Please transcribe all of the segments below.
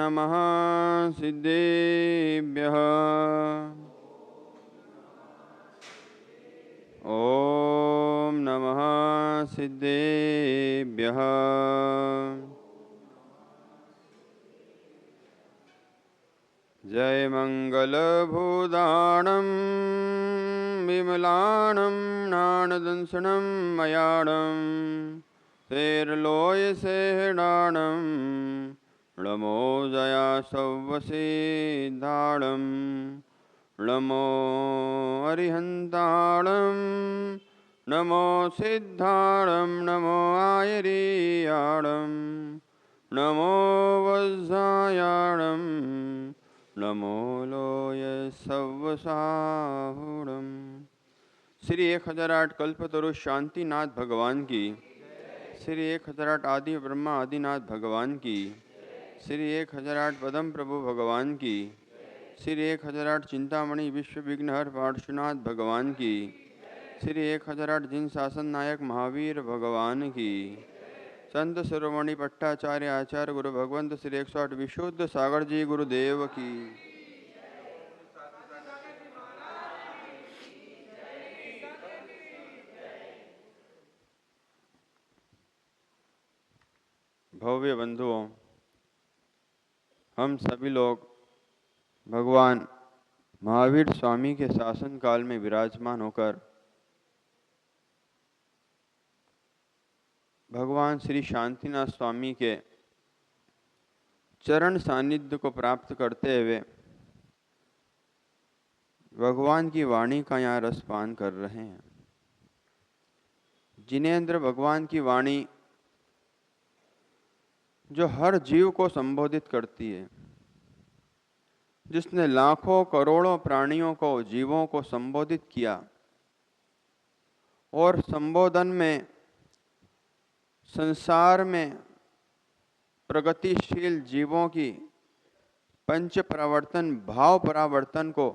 नमः सिद्धेभ्यः। ॐ नमः सिद्धेभ्यः। जय मंगलभूदाणं विमलाणं नाणदंसनं मयाणं शेरलोय सेहडाणं नमो जया सव्वसिद्धाणं नमो अरिहन्ताणं नमो सिद्धाणं नमो आयरीयाणं नमो वज्रायाणं नमो लोय सव्वसाहुणम। श्री 1008 कल्पतरु शांतिनाथ भगवान की। श्री 1008 आदि ब्रह्मा आदिनाथ भगवान की। श्री 1008 पदम प्रभु भगवान की। श्री 1008 चिंतामणि विश्व विघ्नहर पार्श्वनाथ भगवान की। श्री 1008 जिन शासन नायक महावीर भगवान की। संत शिरोमणि पट्टाचार्य आचार्य गुरु भगवंत श्री 108 विशुद्ध सागर जी गुरुदेव की। भव्य बंधुओं, हम सभी लोग भगवान महावीर स्वामी के शासन काल में विराजमान होकर भगवान श्री शांतिनाथ स्वामी के चरण सानिध्य को प्राप्त करते हुए भगवान की वाणी का यहाँ रसपान कर रहे हैं। जिनेंद्र भगवान की वाणी जो हर जीव को संबोधित करती है, जिसने लाखों करोड़ों प्राणियों को जीवों को संबोधित किया और संबोधन में संसार में प्रगतिशील जीवों की पंच प्रवर्तन भाव परावर्तन को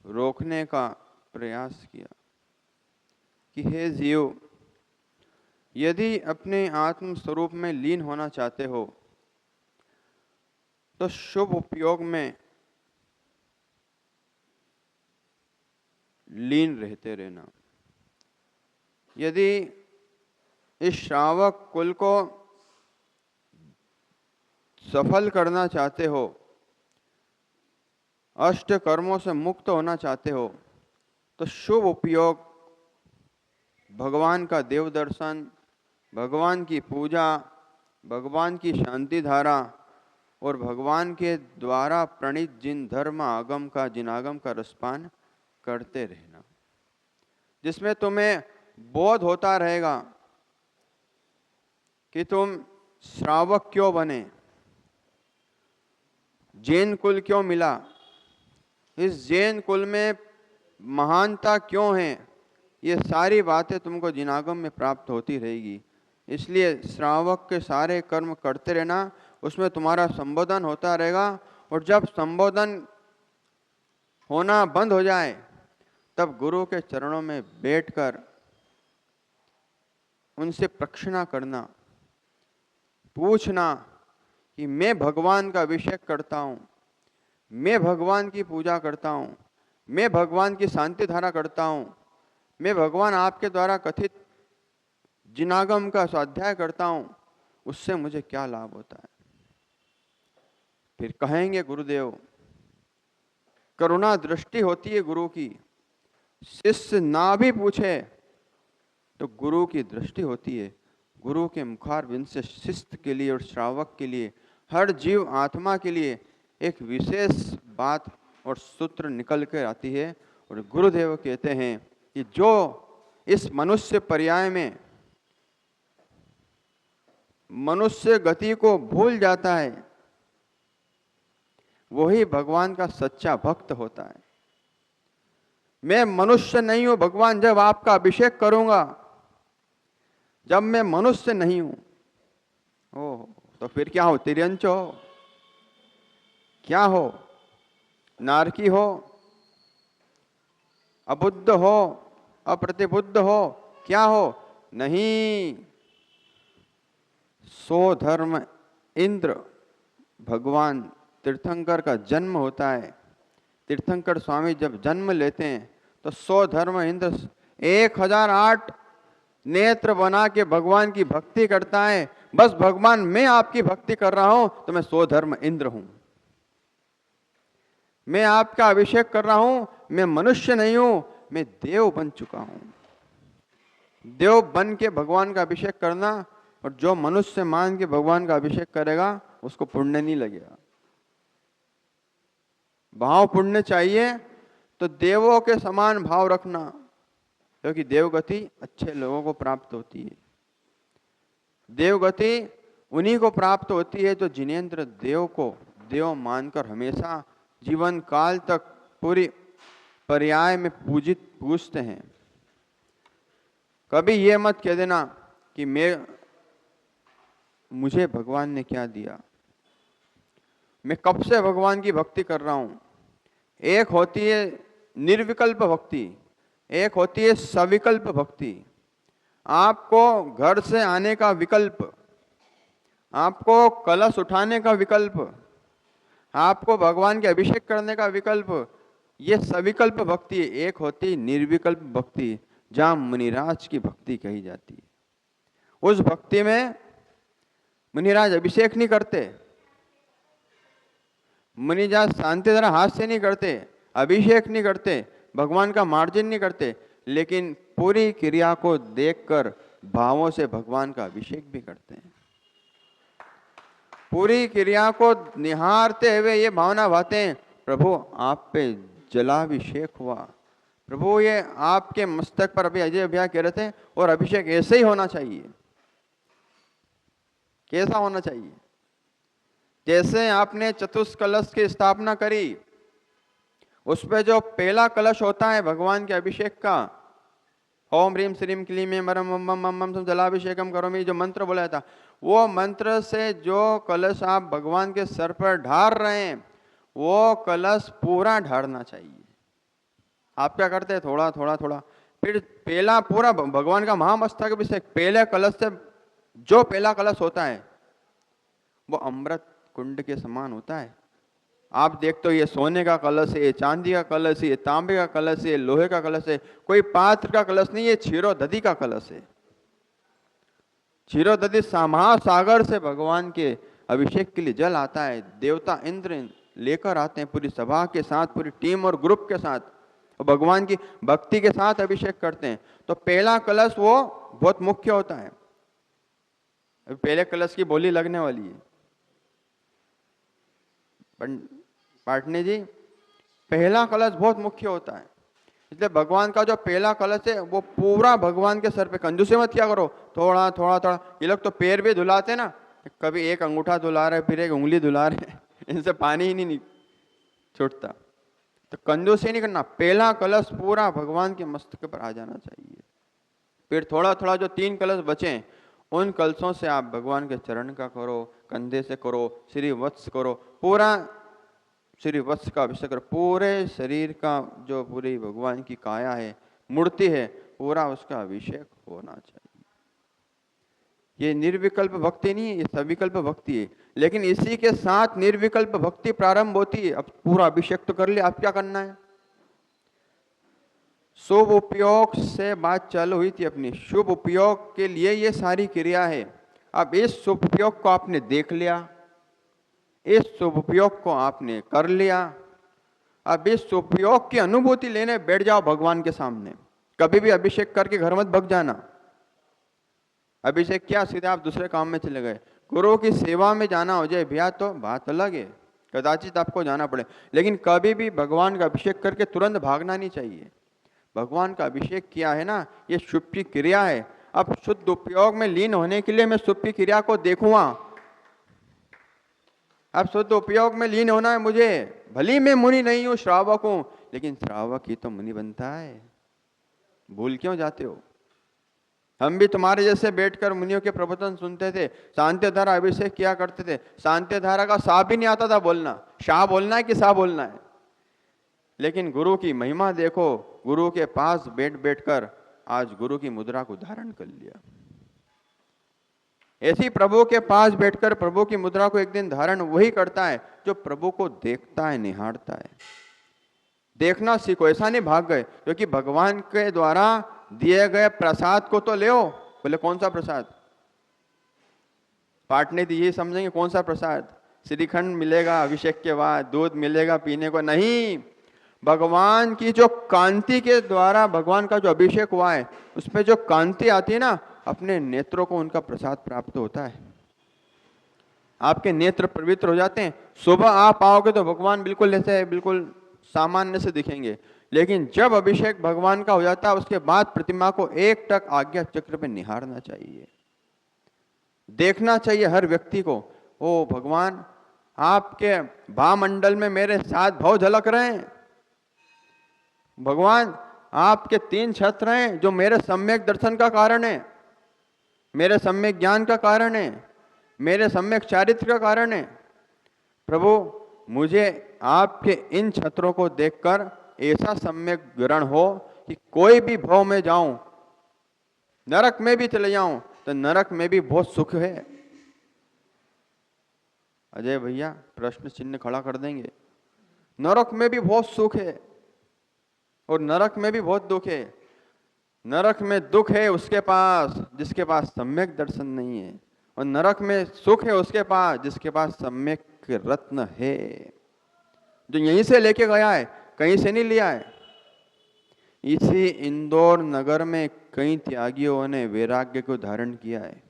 रोकने का प्रयास किया कि हे जीव, यदि अपने आत्म स्वरूप में लीन होना चाहते हो तो शुभ उपयोग में लीन रहते रहना। यदि इस श्रावक कुल को सफल करना चाहते हो, अष्ट कर्मों से मुक्त होना चाहते हो, तो शुभ उपयोग भगवान का देव दर्शन, भगवान की पूजा, भगवान की शांति धारा और भगवान के द्वारा प्रणीत जिन धर्म आगम का जिनागम का रसपान करते रहना, जिसमें तुम्हें बोध होता रहेगा कि तुम श्रावक क्यों बने, जैन कुल क्यों मिला, इस जैन कुल में महानता क्यों है। ये सारी बातें तुमको जिनागम में प्राप्त होती रहेगी। इसलिए श्रावक के सारे कर्म करते रहना, उसमें तुम्हारा संबोधन होता रहेगा। और जब संबोधन होना बंद हो जाए तब गुरु के चरणों में बैठकर उनसे प्रक्षणा करना, पूछना कि मैं भगवान का अभिषेक करता हूँ, मैं भगवान की पूजा करता हूँ, मैं भगवान की शांति धारा करता हूँ, मैं भगवान आपके द्वारा कथित जिनागम का स्वाध्याय करता हूँ, उससे मुझे क्या लाभ होता है। फिर कहेंगे गुरुदेव, करुणा दृष्टि होती है गुरु की। शिष्य ना भी पूछे तो गुरु की दृष्टि होती है। गुरु के मुखारविंद से शिष्य के लिए और श्रावक के लिए, हर जीव आत्मा के लिए एक विशेष बात और सूत्र निकल कर आती है। और गुरुदेव कहते हैं कि जो इस मनुष्य पर्याय में मनुष्य गति को भूल जाता है, वही भगवान का सच्चा भक्त होता है। मैं मनुष्य नहीं हूं भगवान, जब आपका अभिषेक करूंगा, जब मैं मनुष्य नहीं हूं, ओह तो फिर क्या हो, तिर्यंच हो, क्या हो, नारकी हो, अबुद्ध हो, अप्रतिबुद्ध हो, क्या हो, नहीं। सो धर्म इंद्र भगवान तीर्थंकर का जन्म होता है, तीर्थंकर स्वामी जब जन्म लेते हैं तो 100 धर्म इंद्र 1008 नेत्र बना के भगवान की भक्ति करता है। बस भगवान मैं आपकी भक्ति कर रहा हूं तो मैं 100 धर्म इंद्र हूं, मैं आपका अभिषेक कर रहा हूं, मैं मनुष्य नहीं हूं, मैं देव बन चुका हूं। देव बन के भगवान का अभिषेक करना, और जो मनुष्य मान के भगवान का अभिषेक करेगा उसको पुण्य नहीं लगेगा। भाव पुण्य चाहिए तो देवों के समान भाव रखना, क्योंकि देवगति अच्छे लोगों को प्राप्त होती है। देवगति उन्हीं को प्राप्त होती है जो जिनेंद्र देव को देव मानकर हमेशा जीवन काल तक पूरी पर्याय में पूजते हैं। कभी ये मत कह देना कि मुझे भगवान ने क्या दिया, मैं कब से भगवान की भक्ति कर रहा हूं। एक होती है निर्विकल्प भक्ति, एक होती है सविकल्प भक्ति। आपको घर से आने का विकल्प, आपको कलश उठाने का विकल्प, आपको भगवान के अभिषेक करने का विकल्प, ये सविकल्प भक्ति है। एक होती निर्विकल्प भक्ति, जहां मुनिराज की भक्ति कही जाती है। उस भक्ति में मुनिराज अभिषेक नहीं करते, मुनिराज शांति तरह हाथ से नहीं करते, अभिषेक नहीं करते, भगवान का मार्जन नहीं करते, लेकिन पूरी क्रिया को देखकर भावों से भगवान का अभिषेक भी करते हैं। पूरी क्रिया को निहारते हुए ये भावना भाते हैं, प्रभु आप पे जलाभिषेक हुआ, प्रभु ये आपके मस्तक पर अभी अजय भैया कह रहे थे, और अभिषेक ऐसे ही होना चाहिए। कैसा होना चाहिए? जैसे आपने चतुष्क कलश की स्थापना करी, उस पे जो पहला कलश होता है भगवान के अभिषेक का, ओम ह्रीम श्रीम क्लीम मरम मम मम मम जलाभिषेकम करोमि, जो मंत्र बोला था, वो मंत्र से जो कलश आप भगवान के सर पर ढार रहे हैं, वो कलश पूरा ढारना चाहिए। आप क्या करते हैं? थोड़ा थोड़ा थोड़ा, फिर पहला पूरा भगवान का महामस्तक अभिषेक, पहले कलश से जो पहला कलश होता है वो अमृत कुंड के समान होता है। आप देखते हो ये सोने का कलश है, ये चांदी का कलश है, ये तांबे का कलश है, लोहे का कलश है, कोई पात्र का कलश नहीं, ये क्षीरोदधि का कलश है। क्षीरोदधि महासागर से भगवान के अभिषेक के लिए जल आता है, देवता इंद्र लेकर आते हैं पूरी सभा के साथ, पूरी टीम और ग्रुप के साथ, और भगवान की भक्ति के साथ अभिषेक करते हैं। तो पहला कलश वो बहुत मुख्य होता है। अभी पहले कलश की बोली लगने वाली है। पाटनी जी, पहला कलश बहुत मुख्य होता है, इसलिए भगवान का जो पहला कलश है वो पूरा भगवान के सर पे। कंजूसी मत क्या करो, थोड़ा थोड़ा थोड़ा। ये लोग तो पैर भी धुलाते ना, कभी एक अंगूठा धुला रहे, फिर एक उंगली धुला रहे, इनसे पानी ही नहीं छूटता। तो कंजूसी नहीं करना, पहला कलश पूरा भगवान के मस्तक पर आ जाना चाहिए। फिर थोड़ा थोड़ा जो 3 कलश बचे, उन कलशों से आप भगवान के चरण का करो, कंधे से करो, श्री वत्स करो, पूरा श्री वत्स का अभिषेक करो, पूरे शरीर का जो पूरी भगवान की काया है, मूर्ति है, पूरा उसका अभिषेक होना चाहिए। ये निर्विकल्प भक्ति नहीं है, ये सविकल्प भक्ति है। लेकिन इसी के साथ निर्विकल्प भक्ति प्रारंभ होती है। अब पूरा अभिषेक तो कर लिया, अब क्या करना है? शुभ उपयोग से बात चालू हुई थी अपनी, शुभ उपयोग के लिए ये सारी क्रिया है। अब इस शुभ उपयोग को आपने देख लिया, इस शुभ उपयोग को आपने कर लिया, अब इस शुभ उपयोग की अनुभूति लेने बैठ जाओ भगवान के सामने। कभी भी अभिषेक करके घर मत भग जाना। अभिषेक क्या, सीधे आप दूसरे काम में चले गए। गुरु की सेवा में जाना हो जाए भैया तो बात अलग है, कदाचित आपको जाना पड़े, लेकिन कभी भी भगवान का अभिषेक करके तुरंत भागना नहीं चाहिए। भगवान का अभिषेक किया है ना, ये शुभ की क्रिया है। अब शुद्ध उपयोग में लीन होने के लिए मैं शुभ की क्रिया को देखूंगा। अब शुद्ध उपयोग में लीन होना है मुझे, भली मैं मुनि नहीं हूं, श्रावक हूं, लेकिन श्रावक ही तो मुनि बनता है। भूल क्यों जाते हो? हम भी तुम्हारे जैसे बैठकर मुनियों के प्रवचन सुनते थे, शांति धारा अभिषेक किया करते थे। शांति धारा का सा भी नहीं आता था बोलना, शाह बोलना है कि सा बोलना है। लेकिन गुरु की महिमा देखो, गुरु के पास बैठ बैठकर आज गुरु की मुद्रा को धारण कर लिया। ऐसी प्रभु के पास बैठकर प्रभु की मुद्रा को एक दिन धारण वही करता है जो प्रभु को देखता है, निहारता है। देखना सीखो, ऐसा नहीं भाग गए, क्योंकि भगवान के द्वारा दिए गए प्रसाद को तो ले। बोले कौन सा प्रसाद? पाठ नहीं दी, ये समझेंगे कौन सा प्रसाद? श्रीखंड मिलेगा अभिषेक के बाद, दूध मिलेगा पीने को? नहीं, भगवान की जो कांति के द्वारा भगवान का जो अभिषेक हुआ है, उसमें जो कांति आती है ना, अपने नेत्रों को उनका प्रसाद प्राप्त होता है। आपके नेत्र पवित्र हो जाते हैं। सुबह आप आओगे तो भगवान बिल्कुल ऐसे बिल्कुल सामान्य से दिखेंगे, लेकिन जब अभिषेक भगवान का हो जाता है उसके बाद प्रतिमा को एक टक आज्ञा चक्र में निहारना चाहिए, देखना चाहिए हर व्यक्ति को। ओ भगवान, आपके भामंडल में मेरे 7 भाव झलक रहे हैं। भगवान, आपके 3 छत्र हैं जो मेरे सम्यक दर्शन का कारण है, मेरे सम्यक ज्ञान का कारण है, मेरे सम्यक चारित्र का कारण है। प्रभु, मुझे आपके इन छत्रों को देखकर ऐसा सम्यक ग्रहण हो कि कोई भी भव में जाऊं, नरक में भी चले जाऊं तो नरक में भी बहुत सुख है। अजय भैया प्रश्न चिन्ह खड़ा कर देंगे। नरक में भी बहुत सुख है और नरक में भी बहुत दुख है। नरक में दुख है उसके पास जिसके पास सम्यक दर्शन नहीं है, और नरक में सुख है उसके पास जिसके पास सम्यक रत्न है, जो यहीं से लेके गया है, कहीं से नहीं लिया है। इसी इंदौर नगर में कई त्यागियों ने वैराग्य को धारण किया है।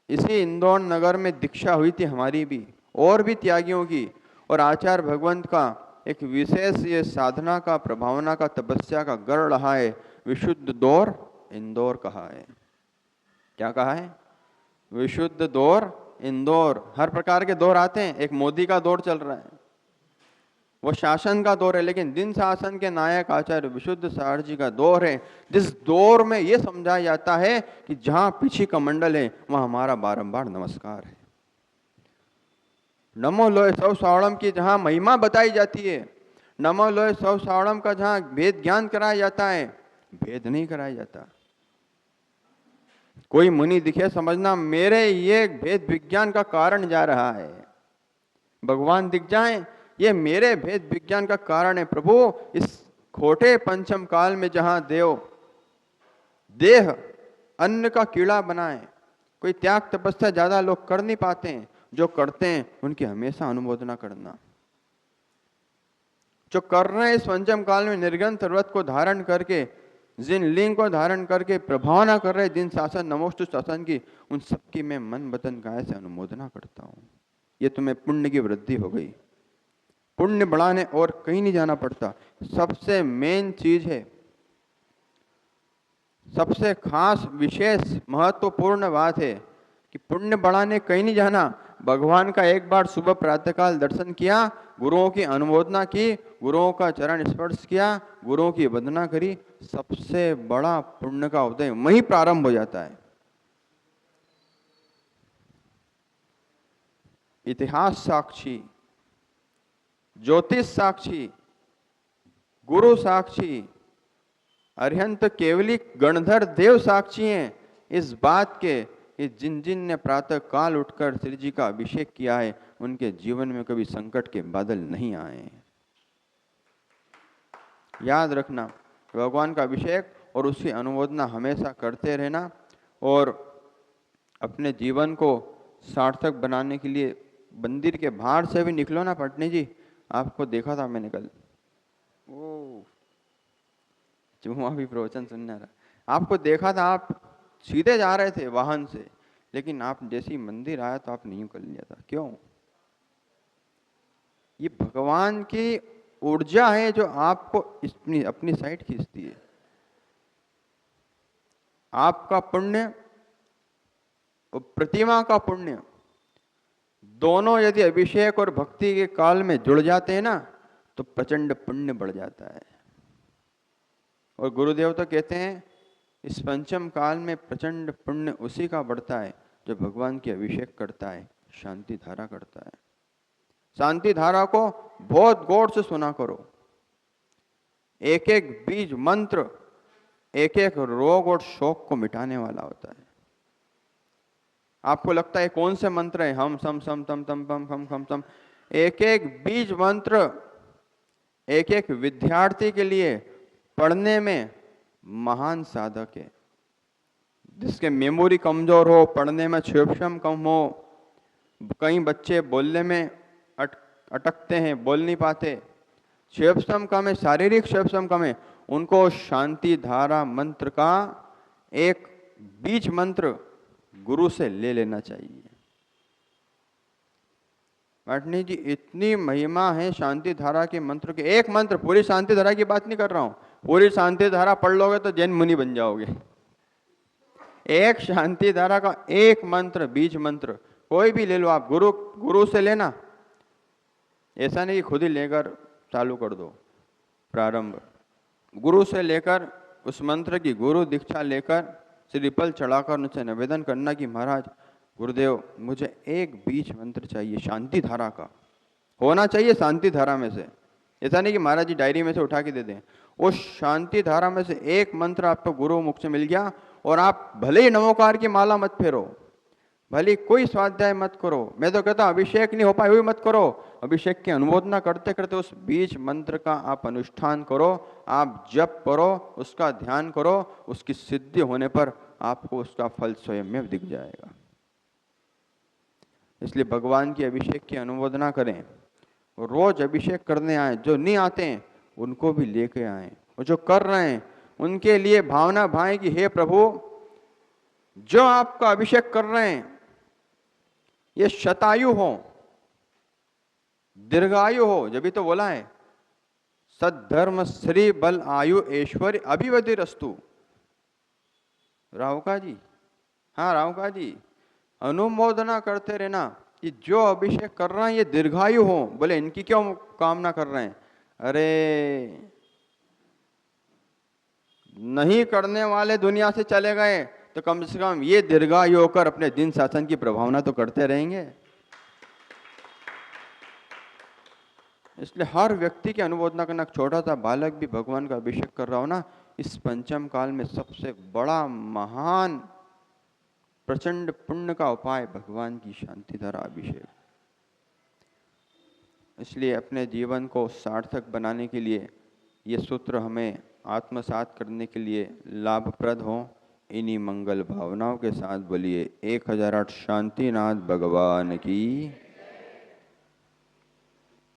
इसी इंदौर नगर में दीक्षा हुई थी हमारी भी, और भी त्यागियों की, और आचार्य भगवंत का एक विशेष ये साधना का, प्रभावना का, तपस्या का गढ़ रहा है। विशुद्ध दौर इंदौर कहा है। क्या कहा है? विशुद्ध दौर इंदौर। हर प्रकार के दौर आते हैं। एक मोदी का दौर चल रहा है, वो शासन का दौर है, लेकिन दिन शासन के नायक आचार्य विशुद्ध सार जी का दौर है, जिस दौर में यह समझाया जाता है कि जहां पीछे कमंडल है वहां हमारा बारंबार नमस्कार है। नमो लोय सौ सावड़म की जहां महिमा बताई जाती है, नमो लोय सौ सावड़म का जहां भेद ज्ञान कराया जाता है, भेद नहीं कराया जाता। कोई मुनि दिखे समझना मेरे ये भेद विज्ञान का कारण जा रहा है। भगवान दिख जाए, ये मेरे भेद विज्ञान का कारण है। प्रभु, इस खोटे पंचम काल में जहां देह अन्न का कीड़ा बनाए, कोई त्याग तपस्या ज्यादा लोग कर नहीं पाते हैं, जो करते हैं उनकी हमेशा अनुमोदना करना। जो कर रहे हैं इस पंचम काल में निर्ग्रंथ व्रत को धारण करके, जिन लिंग को धारण करके प्रभावना कर रहे दिन शासन नमोस्तु शासन की, उन सबकी मैं मन वतन काया से अनुमोदना करता हूं। ये तुम्हें पुण्य की वृद्धि हो गई। पुण्य बढ़ाने और कहीं नहीं जाना पड़ता। सबसे मेन चीज है, सबसे खास विशेष महत्वपूर्ण बात है कि पुण्य बढ़ाने कहीं नहीं जाना। भगवान का एक बार सुबह प्रातःकाल दर्शन किया, गुरुओं की अनुमोदना की, गुरुओं का चरण स्पर्श किया, गुरुओं की वंदना करी, सबसे बड़ा पुण्य का उदय वहीं प्रारंभ हो जाता है। इतिहास साक्षी, ज्योतिष साक्षी, गुरु साक्षी, अरिहंत केवली गणधर देव साक्षी हैं इस बात के कि जिन जिन ने प्रातः काल उठकर श्री जी का अभिषेक किया है, उनके जीवन में कभी संकट के बादल नहीं आए। याद रखना, भगवान का अभिषेक और उसकी अनुमोदना हमेशा करते रहना, और अपने जीवन को सार्थक बनाने के लिए मंदिर के बाहर से भी निकलो ना। पटनी जी, आपको देखा था मैंने कल, वो जुम्मा भी प्रवचन सुनने रहा, आपको देखा था, आप सीधे जा रहे थे वाहन से, लेकिन आप जैसी मंदिर आया तो आप नहीं कर लिया था। क्यों? ये भगवान की ऊर्जा है जो आपको अपनी साइड खींचती है। आपका पुण्य और प्रतिमा का पुण्य दोनों यदि अभिषेक और भक्ति के काल में जुड़ जाते हैं ना, तो प्रचंड पुण्य बढ़ जाता है। और गुरुदेव तो कहते हैं इस पंचम काल में प्रचंड पुण्य उसी का बढ़ता है जो भगवान की अभिषेक करता है, शांति धारा करता है। शांति धारा को बहुत गौर से सुना करो। एक एक बीज मंत्र एक एक रोग और शोक को मिटाने वाला होता है। आपको लगता है कौन से मंत्र है? हम सम सम तम तम पम खम खम सम। एक एक बीज मंत्र एक एक विद्यार्थी के लिए पढ़ने में महान साधक है। जिसके मेमोरी कमजोर हो, पढ़ने में क्षमता कम हो, कई बच्चे बोलने में अटकते हैं, बोल नहीं पाते, क्षमता कम है, शारीरिक क्षमता कम है, उनको शांति धारा मंत्र का एक बीज मंत्र गुरु से ले लेना चाहिए। पाटनी जी, इतनी महिमा है शांति धारा के मंत्र के। एक मंत्र, पूरी शांति धारा की बात नहीं कर रहा हूं, पूरी शांति धारा पढ़ लोगे तो जैन मुनि बन जाओगे। एक शांति धारा का एक मंत्र, बीज मंत्र कोई भी ले लो आप, गुरु से लेना। ऐसा नहीं कि खुद ही लेकर चालू कर दो प्रारंभ। गुरु से लेकर उस मंत्र की गुरु दीक्षा लेकर श्रीफल चढ़ाकर उनसे निवेदन करना कि महाराज गुरुदेव मुझे एक बीज मंत्र चाहिए, शांति धारा का होना चाहिए, शांति धारा में से। ऐसा नहीं कि महाराज जी डायरी में से उठा के दे दें। उस शांति धारा में से एक मंत्र आपको गुरु मुख से मिल गया और आप भले ही नमोकार की माला मत फेरो, भले कोई स्वाध्याय मत करो, मैं तो कहता हूं अभिषेक नहीं हो पाए हुई मत करो, अभिषेक की अनुमोदना करते करते उस बीज मंत्र का आप अनुष्ठान करो, आप जप करो, उसका ध्यान करो, उसकी सिद्धि होने पर आपको उसका फल स्वयं में दिख जाएगा। इसलिए भगवान की अभिषेक की अनुमोदना करें, रोज अभिषेक करने आए, जो नहीं आते हैं उनको भी लेके आए, और जो कर रहे हैं उनके लिए भावना भाएं कि हे प्रभु, जो आपका अभिषेक कर रहे हैं ये शतायु हो, दीर्घायु हो, जब भी तो बोला है सद्धर्म श्री बल आयु ऐश्वर्य अभिवृद्धि रस्तु। राहुका जी, हाँ राहुका जी, अनुमोदना करते रहना कि जो अभिषेक कर रहे हैं ये दीर्घायु हो। बोले इनकी क्यों कामना कर रहे हैं? अरे नहीं करने वाले दुनिया से चले गए तो कम से कम ये दीर्घायु होकर अपने दिन शासन की प्रभावना तो करते रहेंगे। इसलिए हर व्यक्ति की अनुमोदना करना, छोटा सा बालक भी भगवान का अभिषेक कर रहा हो ना, इस पंचम काल में सबसे बड़ा महान प्रचंड पुण्य का उपाय भगवान की शांति धारा अभिषेक। इसलिए अपने जीवन को सार्थक बनाने के लिए ये सूत्र हमें आत्मसात करने के लिए लाभप्रद हो। इन्हीं मंगल भावनाओं के साथ बोलिए 1008 शांतिनाथ भगवान की।